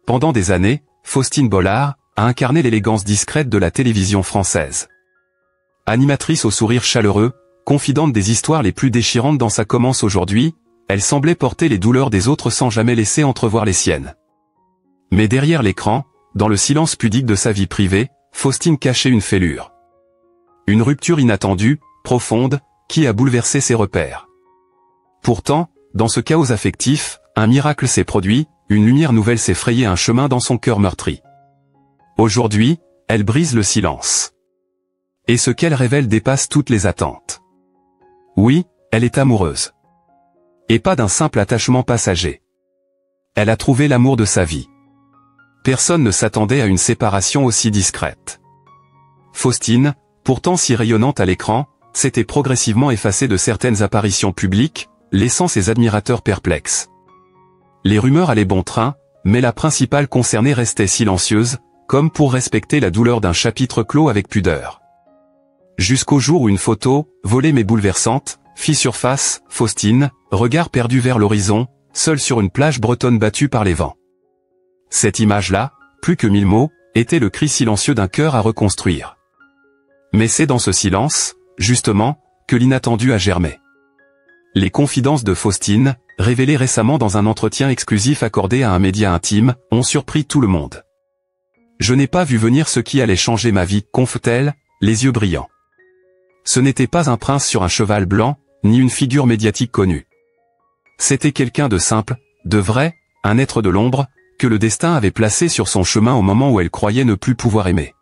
Pendant des années, Faustine Bollard a incarné l'élégance discrète de la télévision française. Animatrice au sourire chaleureux, confidente des histoires les plus déchirantes dans sa Commence aujourd'hui, elle semblait porter les douleurs des autres sans jamais laisser entrevoir les siennes. Mais derrière l'écran, dans le silence pudique de sa vie privée, Faustine cachait une fêlure. Une rupture inattendue, profonde, qui a bouleversé ses repères. Pourtant, dans ce chaos affectif, un miracle s'est produit, une lumière nouvelle s'est frayé un chemin dans son cœur meurtri. Aujourd'hui, elle brise le silence. Et ce qu'elle révèle dépasse toutes les attentes. Oui, elle est amoureuse. Et pas d'un simple attachement passager. Elle a trouvé l'amour de sa vie. Personne ne s'attendait à une séparation aussi discrète. Faustine, pourtant si rayonnante à l'écran, s'était progressivement effacée de certaines apparitions publiques, laissant ses admirateurs perplexes. Les rumeurs allaient bon train, mais la principale concernée restait silencieuse, comme pour respecter la douleur d'un chapitre clos avec pudeur. Jusqu'au jour où une photo, volée mais bouleversante, fit surface, Faustine, regard perdu vers l'horizon, seule sur une plage bretonne battue par les vents. Cette image-là, plus que 1000 mots, était le cri silencieux d'un cœur à reconstruire. Mais c'est dans ce silence, justement, que l'inattendu a germé. Les confidences de Faustine, révélées récemment dans un entretien exclusif accordé à un média intime, ont surpris tout le monde. Je n'ai pas vu venir ce qui allait changer ma vie, confe-t-elle, les yeux brillants. Ce n'était pas un prince sur un cheval blanc, ni une figure médiatique connue. C'était quelqu'un de simple, de vrai, un être de l'ombre, que le destin avait placé sur son chemin au moment où elle croyait ne plus pouvoir aimer.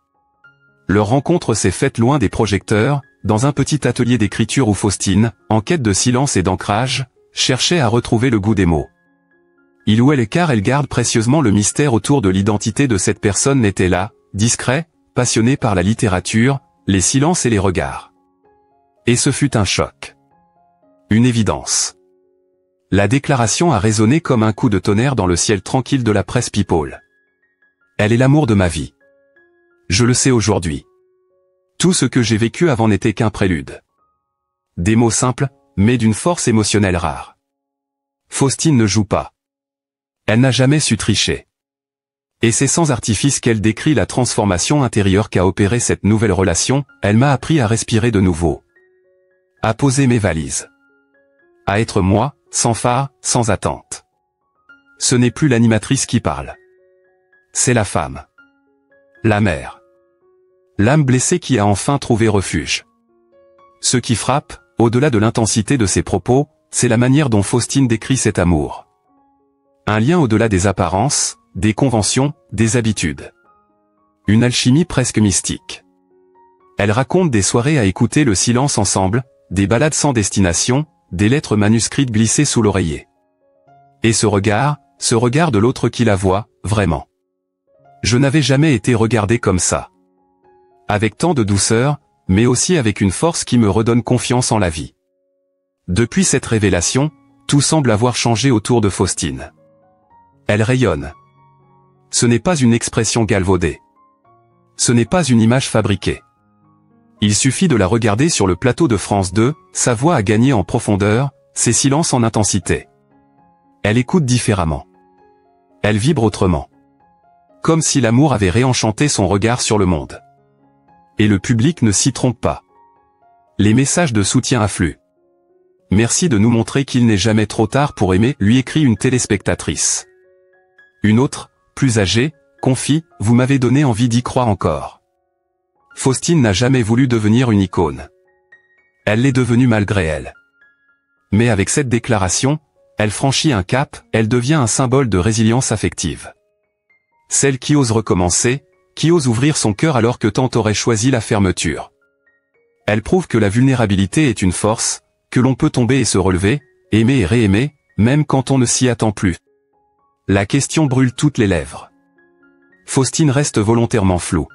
Leur rencontre s'est faite loin des projecteurs, dans un petit atelier d'écriture où Faustine, en quête de silence et d'ancrage, cherchait à retrouver le goût des mots. Il ou elle car elle garde précieusement le mystère autour de l'identité de cette personne n'était là, discret, passionné par la littérature, les silences et les regards. Et ce fut un choc. Une évidence. La déclaration a résonné comme un coup de tonnerre dans le ciel tranquille de la presse people. Elle est l'amour de ma vie. Je le sais aujourd'hui. Tout ce que j'ai vécu avant n'était qu'un prélude. Des mots simples, mais d'une force émotionnelle rare. Faustine ne joue pas. Elle n'a jamais su tricher. Et c'est sans artifice qu'elle décrit la transformation intérieure qu'a opérée cette nouvelle relation, elle m'a appris à respirer de nouveau. À poser mes valises. À être moi, sans phare, sans attente. Ce n'est plus l'animatrice qui parle. C'est la femme. La mère. L'âme blessée qui a enfin trouvé refuge. Ce qui frappe, au-delà de l'intensité de ses propos, c'est la manière dont Faustine décrit cet amour. Un lien au-delà des apparences, des conventions, des habitudes. Une alchimie presque mystique. Elle raconte des soirées à écouter le silence ensemble, des balades sans destination, des lettres manuscrites glissées sous l'oreiller. Et ce regard de l'autre qui la voit, vraiment. Je n'avais jamais été regardé comme ça. Avec tant de douceur, mais aussi avec une force qui me redonne confiance en la vie. Depuis cette révélation, tout semble avoir changé autour de Faustine. Elle rayonne. Ce n'est pas une expression galvaudée. Ce n'est pas une image fabriquée. Il suffit de la regarder sur le plateau de France 2, sa voix a gagné en profondeur, ses silences en intensité. Elle écoute différemment. Elle vibre autrement. Comme si l'amour avait réenchanté son regard sur le monde. Et le public ne s'y trompe pas. Les messages de soutien affluent. Merci de nous montrer qu'il n'est jamais trop tard pour aimer, lui écrit une téléspectatrice. Une autre, plus âgée, confie, vous m'avez donné envie d'y croire encore. Faustine n'a jamais voulu devenir une icône. Elle l'est devenue malgré elle. Mais avec cette déclaration, elle franchit un cap, elle devient un symbole de résilience affective. Celle qui ose recommencer, qui ose ouvrir son cœur alors que tant aurait choisi la fermeture. Elle prouve que la vulnérabilité est une force, que l'on peut tomber et se relever, aimer et réaimer, même quand on ne s'y attend plus. La question brûle toutes les lèvres. Faustine reste volontairement floue.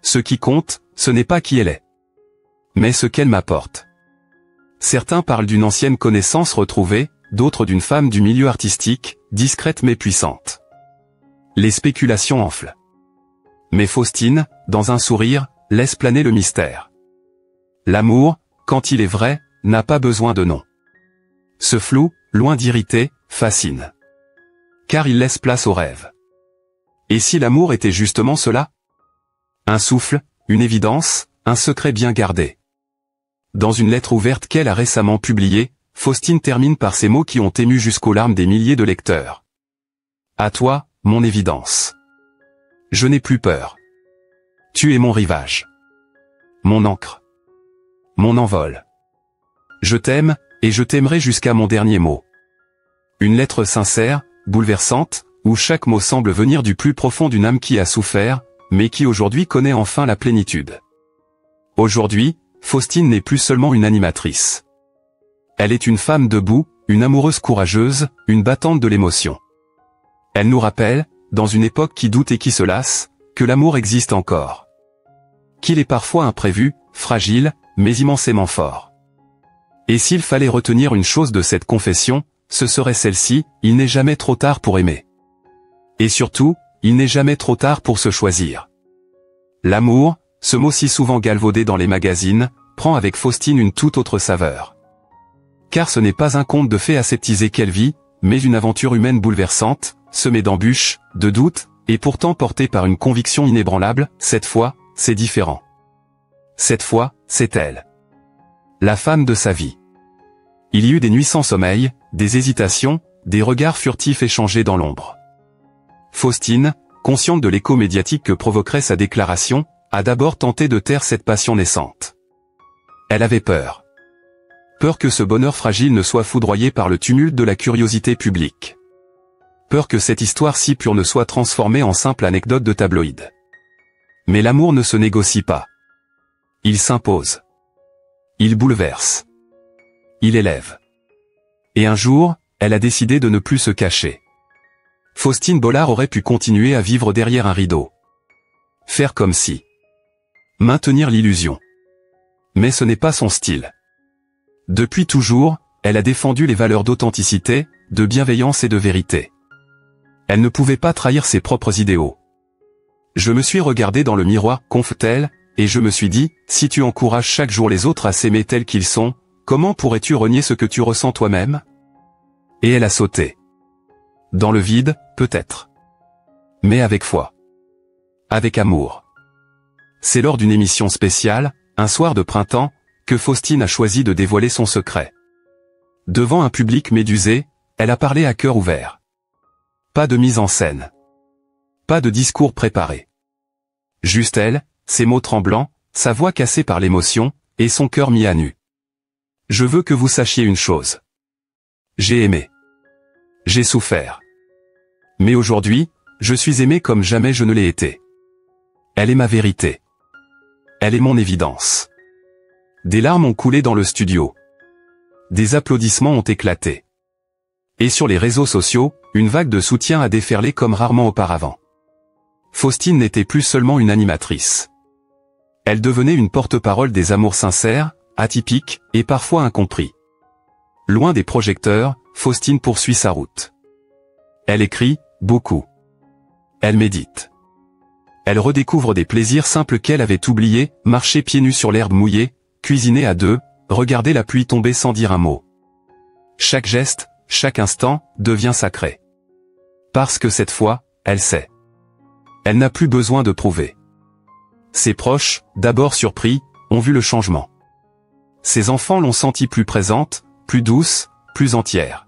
Ce qui compte, ce n'est pas qui elle est, mais ce qu'elle m'apporte. Certains parlent d'une ancienne connaissance retrouvée, d'autres d'une femme du milieu artistique, discrète mais puissante. Les spéculations enflent. Mais Faustine, dans un sourire, laisse planer le mystère. L'amour, quand il est vrai, n'a pas besoin de nom. Ce flou, loin d'irriter, fascine. Car il laisse place au rêve. Et si l'amour était justement cela? Un souffle, une évidence, un secret bien gardé. Dans une lettre ouverte qu'elle a récemment publiée, Faustine termine par ces mots qui ont ému jusqu'aux larmes des milliers de lecteurs. À toi, mon évidence. Je n'ai plus peur. Tu es mon rivage. Mon ancre. Mon envol. Je t'aime, et je t'aimerai jusqu'à mon dernier mot. Une lettre sincère, bouleversante, où chaque mot semble venir du plus profond d'une âme qui a souffert, mais qui aujourd'hui connaît enfin la plénitude. Aujourd'hui, Faustine n'est plus seulement une animatrice. Elle est une femme debout, une amoureuse courageuse, une battante de l'émotion. Elle nous rappelle, dans une époque qui doute et qui se lasse, que l'amour existe encore. Qu'il est parfois imprévu, fragile, mais immensément fort. Et s'il fallait retenir une chose de cette confession, ce serait celle-ci, il n'est jamais trop tard pour aimer. Et surtout, il n'est jamais trop tard pour se choisir. L'amour, ce mot si souvent galvaudé dans les magazines, prend avec Faustine une toute autre saveur. Car ce n'est pas un conte de fées aseptisé qu'elle vit, mais une aventure humaine bouleversante, semée d'embûches, de doutes, et pourtant portée par une conviction inébranlable, cette fois, c'est différent. Cette fois, c'est elle. La femme de sa vie. Il y eut des nuits sans sommeil, des hésitations, des regards furtifs échangés dans l'ombre. Faustine, consciente de l'écho médiatique que provoquerait sa déclaration, a d'abord tenté de taire cette passion naissante. Elle avait peur. Peur que ce bonheur fragile ne soit foudroyé par le tumulte de la curiosité publique. Peur que cette histoire si pure ne soit transformée en simple anecdote de tabloïd. Mais l'amour ne se négocie pas. Il s'impose. Il bouleverse. Il élève. Et un jour, elle a décidé de ne plus se cacher. Faustine Bollard aurait pu continuer à vivre derrière un rideau. Faire comme si. Maintenir l'illusion. Mais ce n'est pas son style. Depuis toujours, elle a défendu les valeurs d'authenticité, de bienveillance et de vérité. Elle ne pouvait pas trahir ses propres idéaux. Je me suis regardé dans le miroir, confe-t-elle, et je me suis dit, si tu encourages chaque jour les autres à s'aimer tels qu'ils sont, comment pourrais-tu renier ce que tu ressens toi-même? Et elle a sauté. Dans le vide, peut-être. Mais avec foi. Avec amour. C'est lors d'une émission spéciale, un soir de printemps, que Faustine a choisi de dévoiler son secret. Devant un public médusé, elle a parlé à cœur ouvert. Pas de mise en scène. Pas de discours préparé. Juste elle, ses mots tremblants, sa voix cassée par l'émotion, et son cœur mis à nu. Je veux que vous sachiez une chose. J'ai aimé. J'ai souffert. Mais aujourd'hui, je suis aimé comme jamais je ne l'ai été. Elle est ma vérité. Elle est mon évidence. Des larmes ont coulé dans le studio. Des applaudissements ont éclaté. Et sur les réseaux sociaux, une vague de soutien a déferlé comme rarement auparavant. Faustine n'était plus seulement une animatrice. Elle devenait une porte-parole des amours sincères, atypiques, et parfois incompris. Loin des projecteurs, Faustine poursuit sa route. Elle écrit, beaucoup. Elle médite. Elle redécouvre des plaisirs simples qu'elle avait oubliés, marcher pieds nus sur l'herbe mouillée, cuisiner à deux, regarder la pluie tomber sans dire un mot. Chaque geste, chaque instant, devient sacré. Parce que cette fois, elle sait. Elle n'a plus besoin de prouver. Ses proches, d'abord surpris, ont vu le changement. Ses enfants l'ont sentie plus présente, plus douce, plus entière.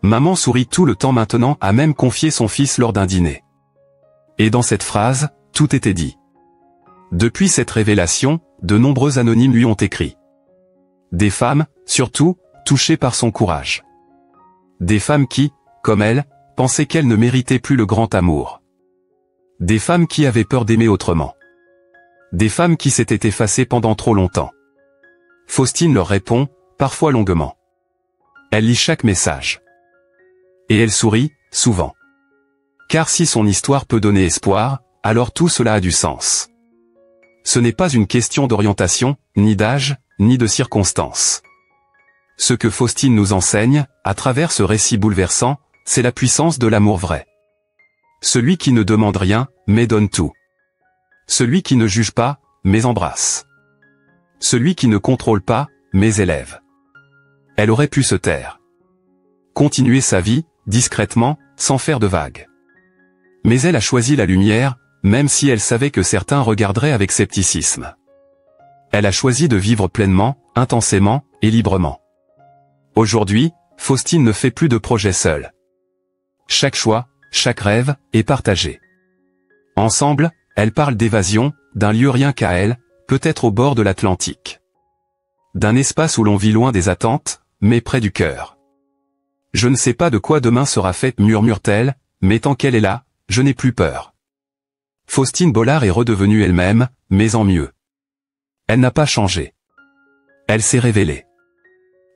Maman sourit tout le temps maintenant, a même confié son fils lors d'un dîner. Et dans cette phrase, tout était dit. Depuis cette révélation, de nombreux anonymes lui ont écrit. Des femmes, surtout, touchées par son courage. Des femmes qui, comme elle, pensaient qu'elle ne méritait plus le grand amour. Des femmes qui avaient peur d'aimer autrement. Des femmes qui s'étaient effacées pendant trop longtemps. Faustine leur répond, parfois longuement. Elle lit chaque message. Et elle sourit, souvent. Car si son histoire peut donner espoir, alors tout cela a du sens. Ce n'est pas une question d'orientation, ni d'âge, ni de circonstances. Ce que Faustine nous enseigne, à travers ce récit bouleversant, c'est la puissance de l'amour vrai. Celui qui ne demande rien, mais donne tout. Celui qui ne juge pas, mais embrasse. Celui qui ne contrôle pas, mais élève. Elle aurait pu se taire. Continuer sa vie, discrètement, sans faire de vagues. Mais elle a choisi la lumière, même si elle savait que certains regarderaient avec scepticisme. Elle a choisi de vivre pleinement, intensément et librement. Aujourd'hui, Faustine ne fait plus de projets seule. Chaque choix, chaque rêve, est partagé. Ensemble, elles parlent d'évasion, d'un lieu rien qu'à elle, peut-être au bord de l'Atlantique. D'un espace où l'on vit loin des attentes, mais près du cœur. Je ne sais pas de quoi demain sera fait, murmure-t-elle, mais tant qu'elle est là, je n'ai plus peur. Faustine Bollard est redevenue elle-même, mais en mieux. Elle n'a pas changé. Elle s'est révélée.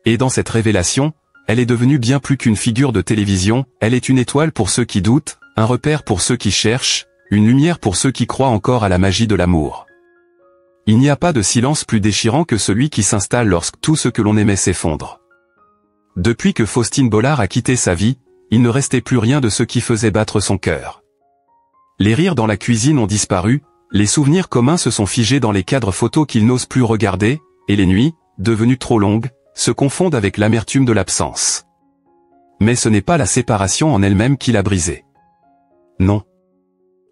Et dans cette révélation, elle est devenue bien plus qu'une figure de télévision, elle est une étoile pour ceux qui doutent, un repère pour ceux qui cherchent, une lumière pour ceux qui croient encore à la magie de l'amour. Il n'y a pas de silence plus déchirant que celui qui s'installe lorsque tout ce que l'on aimait s'effondre. Depuis que Faustine Bollard a quitté sa vie, il ne restait plus rien de ce qui faisait battre son cœur. Les rires dans la cuisine ont disparu, les souvenirs communs se sont figés dans les cadres photos qu'il n'ose plus regarder, et les nuits, devenues trop longues, se confondent avec l'amertume de l'absence. Mais ce n'est pas la séparation en elle-même qui l'a brisée. Non.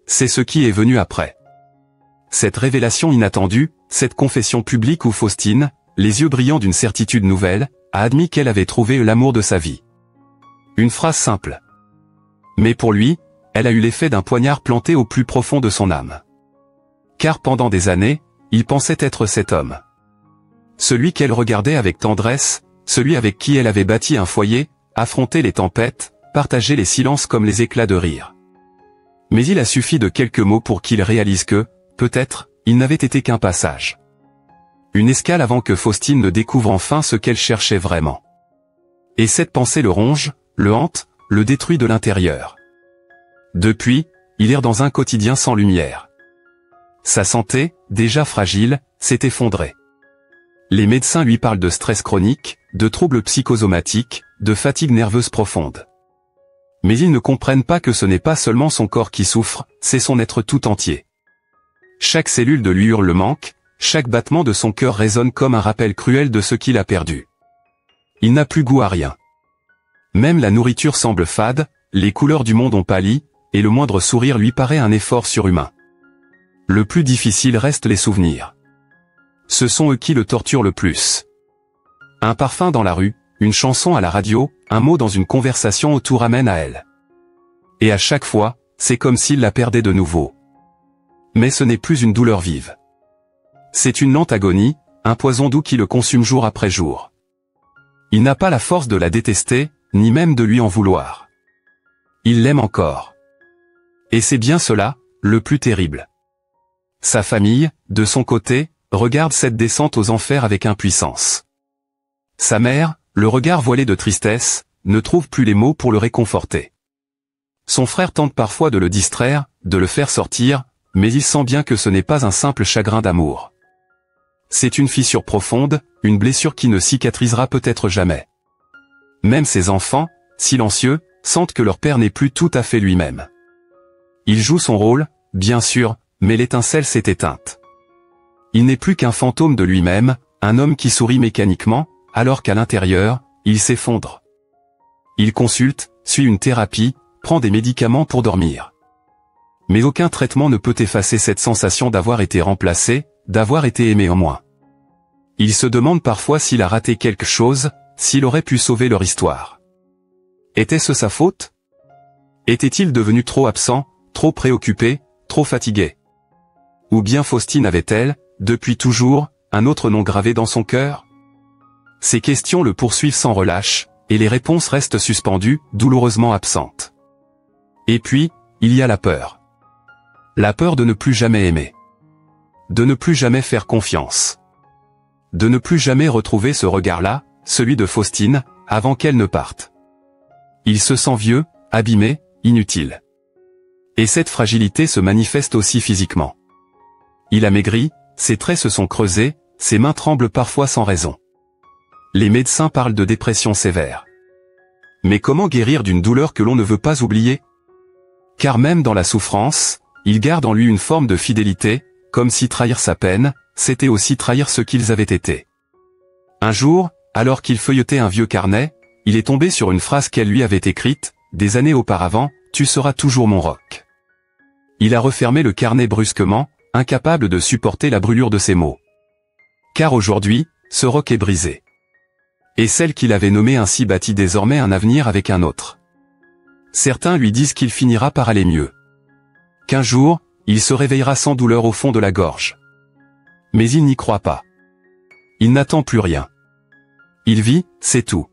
C'est ce qui est venu après. Cette révélation inattendue, cette confession publique où Faustine, les yeux brillants d'une certitude nouvelle, a admis qu'elle avait trouvé l'amour de sa vie. Une phrase simple. Mais pour lui, elle a eu l'effet d'un poignard planté au plus profond de son âme. Car pendant des années, il pensait être cet homme. Celui qu'elle regardait avec tendresse, celui avec qui elle avait bâti un foyer, affronté les tempêtes, partagé les silences comme les éclats de rire. Mais il a suffi de quelques mots pour qu'il réalise que, peut-être, il n'avait été qu'un passage. Une escale avant que Faustine ne découvre enfin ce qu'elle cherchait vraiment. Et cette pensée le ronge, le hante, le détruit de l'intérieur. Depuis, il erre dans un quotidien sans lumière. Sa santé, déjà fragile, s'est effondrée. Les médecins lui parlent de stress chronique, de troubles psychosomatiques, de fatigue nerveuse profonde. Mais ils ne comprennent pas que ce n'est pas seulement son corps qui souffre, c'est son être tout entier. Chaque cellule de lui hurle le manque, chaque battement de son cœur résonne comme un rappel cruel de ce qu'il a perdu. Il n'a plus goût à rien. Même la nourriture semble fade, les couleurs du monde ont pâli, et le moindre sourire lui paraît un effort surhumain. Le plus difficile reste les souvenirs. Ce sont eux qui le torturent le plus. Un parfum dans la rue, une chanson à la radio, un mot dans une conversation où tout ramène à elle. Et à chaque fois, c'est comme s'il la perdait de nouveau. Mais ce n'est plus une douleur vive. C'est une lente agonie, un poison doux qui le consume jour après jour. Il n'a pas la force de la détester, ni même de lui en vouloir. Il l'aime encore. Et c'est bien cela, le plus terrible. Sa famille, de son côté, regarde cette descente aux enfers avec impuissance. Sa mère, le regard voilé de tristesse, ne trouve plus les mots pour le réconforter. Son frère tente parfois de le distraire, de le faire sortir, mais il sent bien que ce n'est pas un simple chagrin d'amour. C'est une fissure profonde, une blessure qui ne cicatrisera peut-être jamais. Même ses enfants, silencieux, sentent que leur père n'est plus tout à fait lui-même. Il joue son rôle, bien sûr, mais l'étincelle s'est éteinte. Il n'est plus qu'un fantôme de lui-même, un homme qui sourit mécaniquement, alors qu'à l'intérieur, il s'effondre. Il consulte, suit une thérapie, prend des médicaments pour dormir. Mais aucun traitement ne peut effacer cette sensation d'avoir été remplacé, d'avoir été aimé en moins. Il se demande parfois s'il a raté quelque chose, s'il aurait pu sauver leur histoire. Était-ce sa faute? Était-il devenu trop absent, trop préoccupé, trop fatigué? Ou bien Faustine avait-elle, depuis toujours, un autre nom gravé dans son cœur? Ces questions le poursuivent sans relâche, et les réponses restent suspendues, douloureusement absentes. Et puis, il y a la peur. La peur de ne plus jamais aimer. De ne plus jamais faire confiance. De ne plus jamais retrouver ce regard-là, celui de Faustine, avant qu'elle ne parte. Il se sent vieux, abîmé, inutile. Et cette fragilité se manifeste aussi physiquement. Il a maigri, ses traits se sont creusés, ses mains tremblent parfois sans raison. Les médecins parlent de dépression sévère. Mais comment guérir d'une douleur que l'on ne veut pas oublier? Car même dans la souffrance, il garde en lui une forme de fidélité, comme si trahir sa peine, c'était aussi trahir ce qu'ils avaient été. Un jour, alors qu'il feuilletait un vieux carnet, il est tombé sur une phrase qu'elle lui avait écrite, des années auparavant, « Tu seras toujours mon roc ». Il a refermé le carnet brusquement, incapable de supporter la brûlure de ses mots. Car aujourd'hui, ce roc est brisé. Et celle qu'il avait nommée ainsi bâtit désormais un avenir avec un autre. Certains lui disent qu'il finira par aller mieux. Qu'un jour, il se réveillera sans douleur au fond de la gorge. Mais il n'y croit pas. Il n'attend plus rien. Il vit, c'est tout.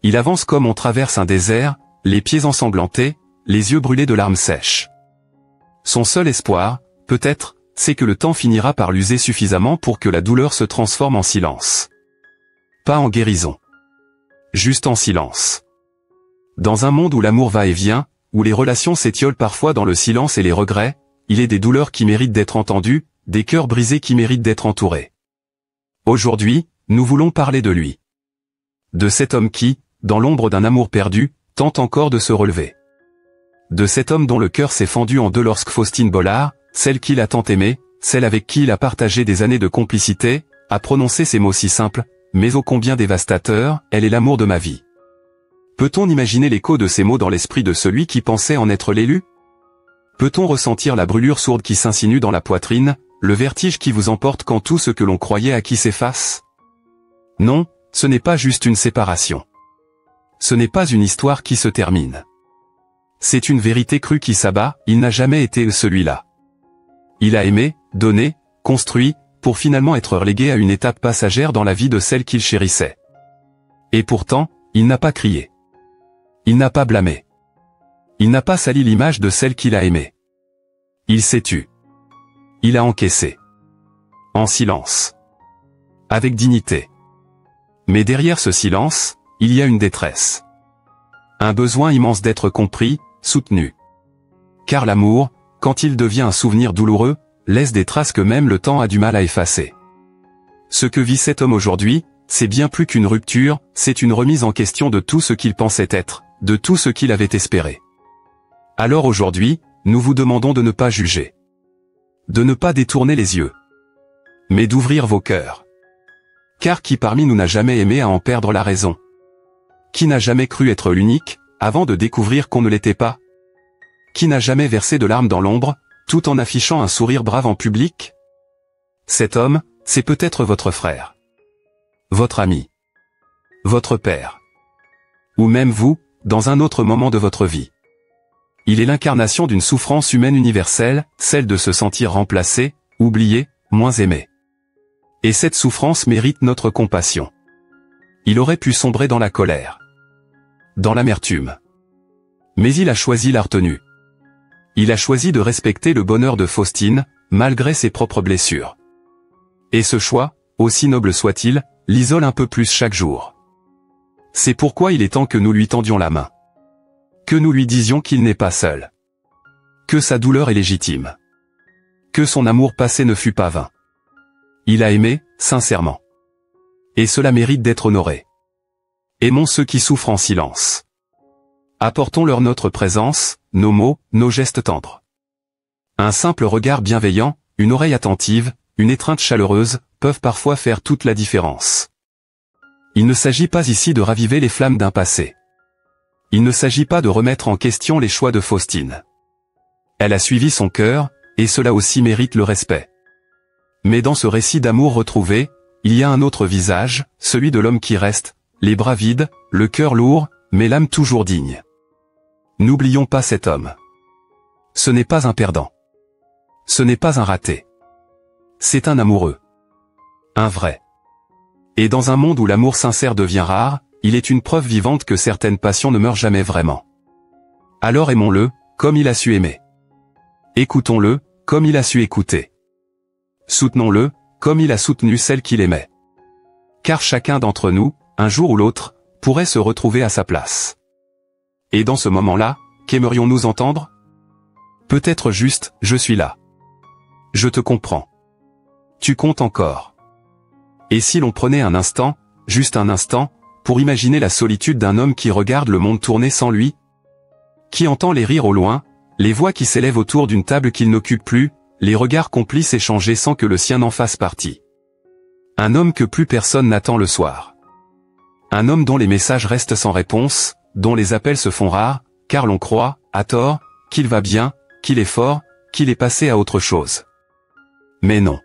Il avance comme on traverse un désert, les pieds ensanglantés, les yeux brûlés de larmes sèches. Son seul espoir, peut-être, c'est que le temps finira par l'user suffisamment pour que la douleur se transforme en silence. Pas en guérison. Juste en silence. Dans un monde où l'amour va et vient, où les relations s'étiolent parfois dans le silence et les regrets, il est des douleurs qui méritent d'être entendues, des cœurs brisés qui méritent d'être entourés. Aujourd'hui, nous voulons parler de lui. De cet homme qui, dans l'ombre d'un amour perdu, tente encore de se relever. De cet homme dont le cœur s'est fendu en deux lorsque Faustine Bollard, celle qu'il a tant aimée, celle avec qui il a partagé des années de complicité, a prononcé ces mots si simples, mais ô combien dévastateurs, elle est l'amour de ma vie. Peut-on imaginer l'écho de ces mots dans l'esprit de celui qui pensait en être l'élu? Peut-on ressentir la brûlure sourde qui s'insinue dans la poitrine, le vertige qui vous emporte quand tout ce que l'on croyait acquis s'efface? Non, ce n'est pas juste une séparation. Ce n'est pas une histoire qui se termine. C'est une vérité crue qui s'abat, il n'a jamais été celui-là. Il a aimé, donné, construit, pour finalement être relégué à une étape passagère dans la vie de celle qu'il chérissait. Et pourtant, il n'a pas crié. Il n'a pas blâmé. Il n'a pas sali l'image de celle qu'il a aimée. Il s'est tu. Il a encaissé. En silence. Avec dignité. Mais derrière ce silence, il y a une détresse. Un besoin immense d'être compris, soutenu. Car l'amour, quand il devient un souvenir douloureux, laisse des traces que même le temps a du mal à effacer. Ce que vit cet homme aujourd'hui, c'est bien plus qu'une rupture, c'est une remise en question de tout ce qu'il pensait être, de tout ce qu'il avait espéré. Alors aujourd'hui, nous vous demandons de ne pas juger. De ne pas détourner les yeux. Mais d'ouvrir vos cœurs. Car qui parmi nous n'a jamais aimé à en perdre la raison? Qui n'a jamais cru être l'unique, avant de découvrir qu'on ne l'était pas? Qui n'a jamais versé de larmes dans l'ombre, tout en affichant un sourire brave en public? Cet homme, c'est peut-être votre frère. Votre ami. Votre père. Ou même vous, dans un autre moment de votre vie. Il est l'incarnation d'une souffrance humaine universelle, celle de se sentir remplacé, oublié, moins aimé. Et cette souffrance mérite notre compassion. Il aurait pu sombrer dans la colère. Dans l'amertume. Mais il a choisi la retenue. Il a choisi de respecter le bonheur de Faustine, malgré ses propres blessures. Et ce choix, aussi noble soit-il, l'isole un peu plus chaque jour. C'est pourquoi il est temps que nous lui tendions la main. Que nous lui disions qu'il n'est pas seul. Que sa douleur est légitime. Que son amour passé ne fut pas vain. Il a aimé, sincèrement. Et cela mérite d'être honoré. Aimons ceux qui souffrent en silence. Apportons-leur notre présence, nos mots, nos gestes tendres. Un simple regard bienveillant, une oreille attentive, une étreinte chaleureuse, peuvent parfois faire toute la différence. Il ne s'agit pas ici de raviver les flammes d'un passé. Il ne s'agit pas de remettre en question les choix de Faustine. Elle a suivi son cœur, et cela aussi mérite le respect. Mais dans ce récit d'amour retrouvé, il y a un autre visage, celui de l'homme qui reste, les bras vides, le cœur lourd, mais l'âme toujours digne. N'oublions pas cet homme. Ce n'est pas un perdant. Ce n'est pas un raté. C'est un amoureux. Un vrai. Et dans un monde où l'amour sincère devient rare, il est une preuve vivante que certaines passions ne meurent jamais vraiment. Alors aimons-le, comme il a su aimer. Écoutons-le, comme il a su écouter. Soutenons-le, comme il a soutenu celle qu'il aimait. Car chacun d'entre nous, un jour ou l'autre, pourrait se retrouver à sa place. Et dans ce moment-là, qu'aimerions-nous entendre? Peut-être juste, je suis là. Je te comprends. Tu comptes encore. Et si l'on prenait un instant, juste un instant, pour imaginer la solitude d'un homme qui regarde le monde tourner sans lui? Qui entend les rires au loin, les voix qui s'élèvent autour d'une table qu'il n'occupe plus, les regards complices échangés sans que le sien n'en fasse partie. Un homme que plus personne n'attend le soir. Un homme dont les messages restent sans réponse, dont les appels se font rares, car l'on croit, à tort, qu'il va bien, qu'il est fort, qu'il est passé à autre chose. Mais non.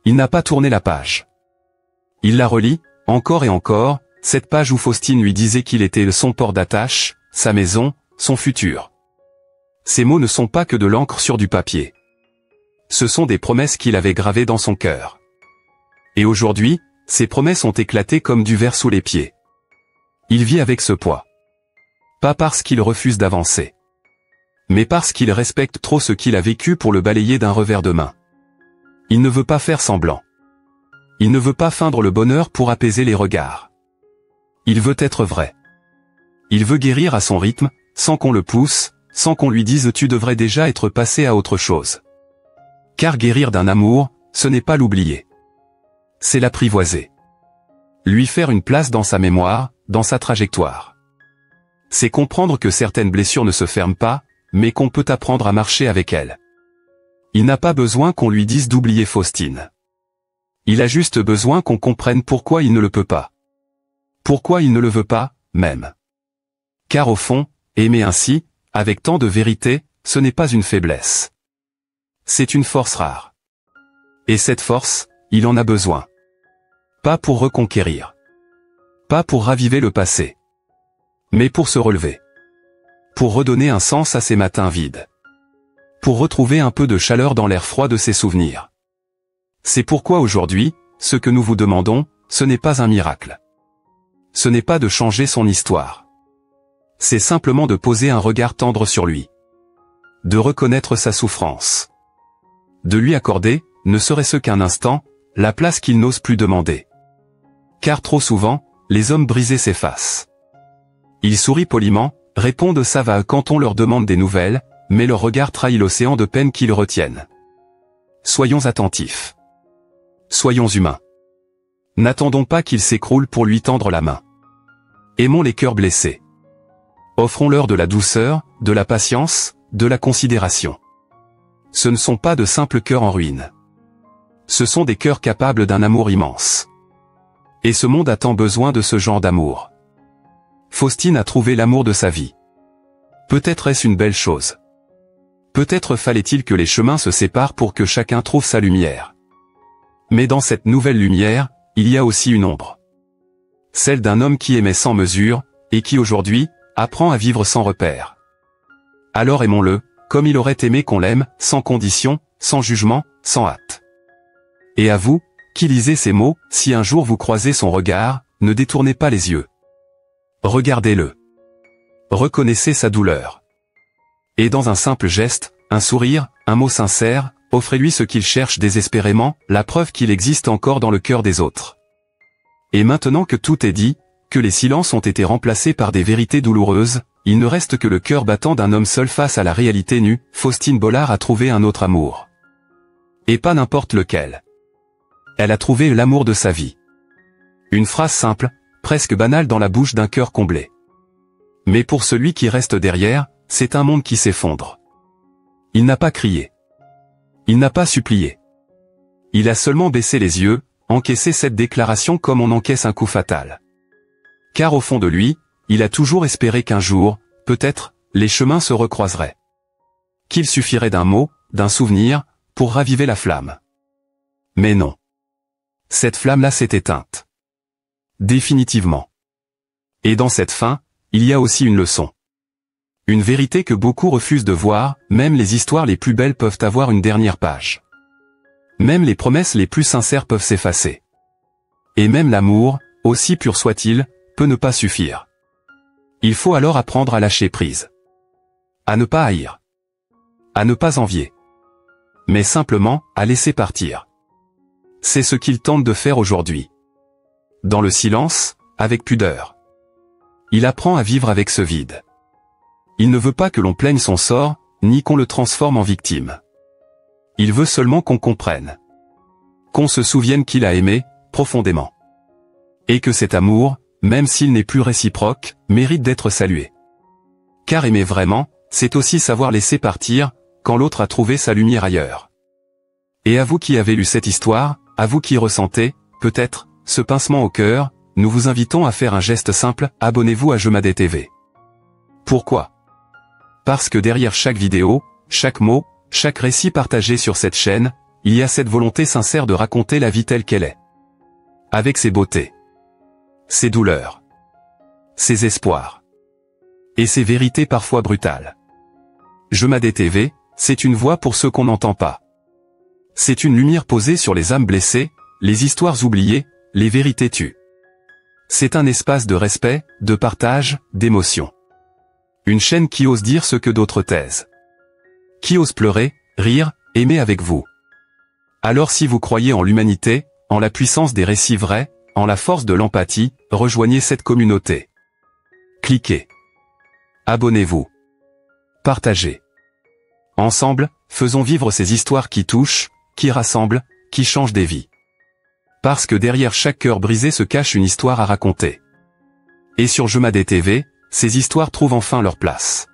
Il n'a pas tourné la page. Il la relit, encore et encore, cette page où Faustine lui disait qu'il était son port d'attache, sa maison, son futur. Ces mots ne sont pas que de l'encre sur du papier. Ce sont des promesses qu'il avait gravées dans son cœur. Et aujourd'hui, ces promesses ont éclaté comme du verre sous les pieds. Il vit avec ce poids. Pas parce qu'il refuse d'avancer, mais parce qu'il respecte trop ce qu'il a vécu pour le balayer d'un revers de main. Il ne veut pas faire semblant. Il ne veut pas feindre le bonheur pour apaiser les regards. Il veut être vrai. Il veut guérir à son rythme, sans qu'on le pousse, sans qu'on lui dise « tu devrais déjà être passé à autre chose ». Car guérir d'un amour, ce n'est pas l'oublier. C'est l'apprivoiser. Lui faire une place dans sa mémoire, dans sa trajectoire. C'est comprendre que certaines blessures ne se ferment pas, mais qu'on peut apprendre à marcher avec elles. Il n'a pas besoin qu'on lui dise d'oublier Faustine. Il a juste besoin qu'on comprenne pourquoi il ne le peut pas. Pourquoi il ne le veut pas, même. Car au fond, aimer ainsi, avec tant de vérité, ce n'est pas une faiblesse. C'est une force rare. Et cette force, il en a besoin. Pas pour reconquérir. Pas pour raviver le passé. Mais pour se relever. Pour redonner un sens à ces matins vides. Pour retrouver un peu de chaleur dans l'air froid de ses souvenirs. C'est pourquoi aujourd'hui, ce que nous vous demandons, ce n'est pas un miracle. Ce n'est pas de changer son histoire. C'est simplement de poser un regard tendre sur lui. De reconnaître sa souffrance. De lui accorder, ne serait-ce qu'un instant, la place qu'il n'ose plus demander. Car trop souvent, les hommes brisés s'effacent. Ils sourient poliment, répondent ça va quand on leur demande des nouvelles, mais leur regard trahit l'océan de peine qu'ils retiennent. Soyons attentifs. Soyons humains. N'attendons pas qu'il s'écroule pour lui tendre la main. Aimons les cœurs blessés. Offrons-leur de la douceur, de la patience, de la considération. Ce ne sont pas de simples cœurs en ruine. Ce sont des cœurs capables d'un amour immense. Et ce monde a tant besoin de ce genre d'amour. Faustine a trouvé l'amour de sa vie. Peut-être est-ce une belle chose. Peut-être fallait-il que les chemins se séparent pour que chacun trouve sa lumière. Mais dans cette nouvelle lumière, il y a aussi une ombre. Celle d'un homme qui aimait sans mesure, et qui aujourd'hui, apprend à vivre sans repère. Alors aimons-le, comme il aurait aimé qu'on l'aime, sans condition, sans jugement, sans hâte. Et à vous, qui lisez ces mots, si un jour vous croisez son regard, ne détournez pas les yeux. Regardez-le. Reconnaissez sa douleur. Et dans un simple geste, un sourire, un mot sincère, offrez-lui ce qu'il cherche désespérément, la preuve qu'il existe encore dans le cœur des autres. Et maintenant que tout est dit, que les silences ont été remplacés par des vérités douloureuses, il ne reste que le cœur battant d'un homme seul face à la réalité nue. Faustine Bollard a trouvé un autre amour. Et pas n'importe lequel. Elle a trouvé l'amour de sa vie. Une phrase simple, presque banale dans la bouche d'un cœur comblé. Mais pour celui qui reste derrière, c'est un monde qui s'effondre. Il n'a pas crié. Il n'a pas supplié. Il a seulement baissé les yeux, encaissé cette déclaration comme on encaisse un coup fatal. Car au fond de lui, il a toujours espéré qu'un jour, peut-être, les chemins se recroiseraient. Qu'il suffirait d'un mot, d'un souvenir, pour raviver la flamme. Mais non. Cette flamme-là s'est éteinte. Définitivement. Et dans cette fin, il y a aussi une leçon. Une vérité que beaucoup refusent de voir, même les histoires les plus belles peuvent avoir une dernière page. Même les promesses les plus sincères peuvent s'effacer. Et même l'amour, aussi pur soit-il, peut ne pas suffire. Il faut alors apprendre à lâcher prise. À ne pas haïr. À ne pas envier. Mais simplement, à laisser partir. C'est ce qu'il tente de faire aujourd'hui. Dans le silence, avec pudeur. Il apprend à vivre avec ce vide. Il ne veut pas que l'on plaigne son sort, ni qu'on le transforme en victime. Il veut seulement qu'on comprenne. Qu'on se souvienne qu'il a aimé, profondément. Et que cet amour, même s'il n'est plus réciproque, mérite d'être salué. Car aimer vraiment, c'est aussi savoir laisser partir, quand l'autre a trouvé sa lumière ailleurs. Et à vous qui avez lu cette histoire, à vous qui ressentez, peut-être, ce pincement au cœur, nous vous invitons à faire un geste simple, abonnez-vous à Jemadé TV. Pourquoi ? Parce que derrière chaque vidéo, chaque mot, Chaque récit partagé sur cette chaîne, il y a cette volonté sincère de raconter la vie telle qu'elle est. Avec ses beautés, ses douleurs, ses espoirs et ses vérités parfois brutales. Jemadé TV, c'est une voix pour ceux qu'on n'entend pas. C'est une lumière posée sur les âmes blessées, les histoires oubliées, les vérités tues. C'est un espace de respect, de partage, d'émotion. Une chaîne qui ose dire ce que d'autres taisent. Qui ose pleurer, rire, aimer avec vous. Alors si vous croyez en l'humanité, en la puissance des récits vrais, en la force de l'empathie, rejoignez cette communauté. Cliquez. Abonnez-vous. Partagez. Ensemble, faisons vivre ces histoires qui touchent, qui rassemblent, qui changent des vies. Parce que derrière chaque cœur brisé se cache une histoire à raconter. Et sur Jemadé TV, ces histoires trouvent enfin leur place.